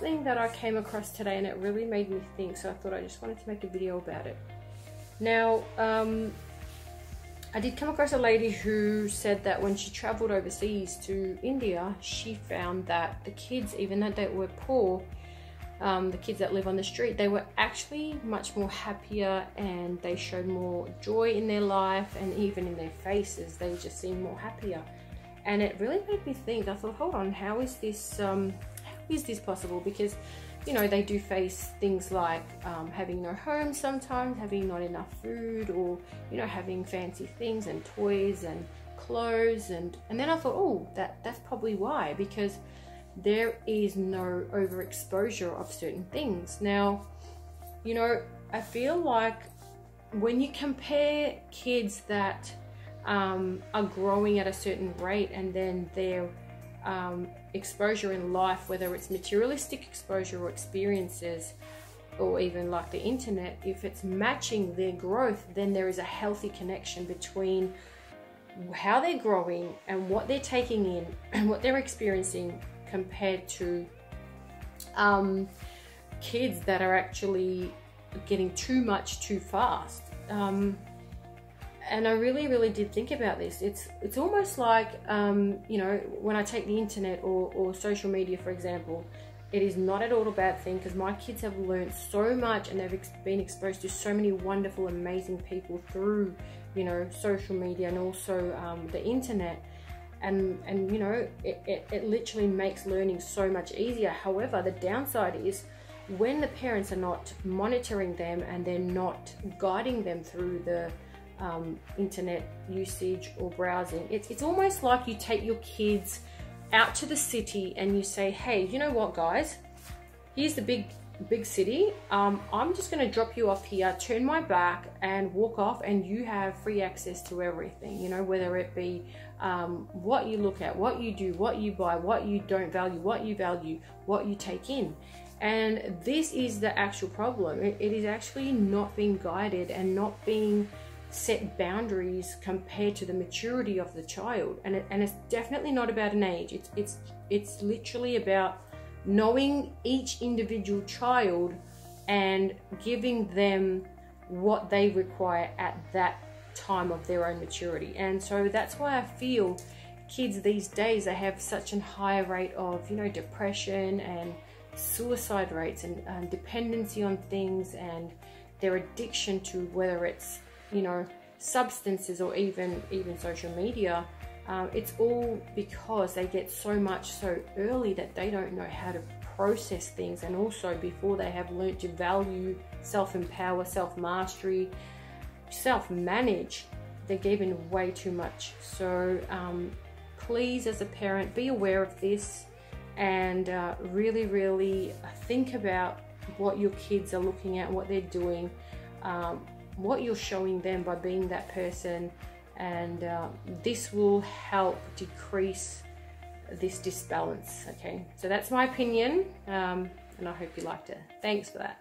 something that I came across today and it really made me think, so I thought I just wanted to make a video about it. Now, I did come across a lady who said that when she traveled overseas to India, she found that the kids, even though they were poor, the kids that live on the street, they were actually much more happier, and they showed more joy in their life, and even in their faces, they just seemed more happier. And it really made me think. I thought, hold on, how is this possible? Because, you know, they do face things like having no home sometimes, having not enough food, or, you know, having fancy things and toys and clothes. And then I thought, oh, that's probably why, because there is no overexposure of certain things. Now, you know, I feel like when you compare kids that are growing at a certain rate, and then their exposure in life, whether it's materialistic exposure or experiences, or even like the internet, if it's matching their growth, then there is a healthy connection between how they're growing and what they're taking in and what they're experiencing, compared to kids that are actually getting too much too fast. And I really did think about this. It's almost like, you know, when I take the internet or social media, for example, it is not at all a bad thing, because my kids have learned so much, and they've been exposed to so many wonderful, amazing people through, you know, social media and also the internet. And you know, it literally makes learning so much easier. However, the downside is when the parents are not monitoring them and they're not guiding them through the internet usage or browsing. It's almost like you take your kids out to the city and you say, hey, you know what, guys, here's the big city. I'm just going to drop you off here, turn my back and walk off, and you have free access to everything, you know, whether it be what you look at, what you do, what you buy, what you don't value, what you take in. And this is the actual problem. It is actually not being guided and not being set boundaries compared to the maturity of the child. And it's definitely not about an age. It's literally about knowing each individual child and giving them what they require at that time of their own maturity. And so that's why I feel kids these days, they have such a higher rate of, you know, depression and suicide rates and dependency on things, and their addiction to, whether it's, you know, substances or even social media. It's all because they get so much so early that they don't know how to process things, and also before they have learned to value, self-empower, self-mastery, self-manage, they're given way too much. So please, as a parent, be aware of this, and really think about what your kids are looking at, what they're doing, what you're showing them by being that person, and this will help decrease this disbalance. Okay, so that's my opinion, and I hope you liked it. Thanks for that.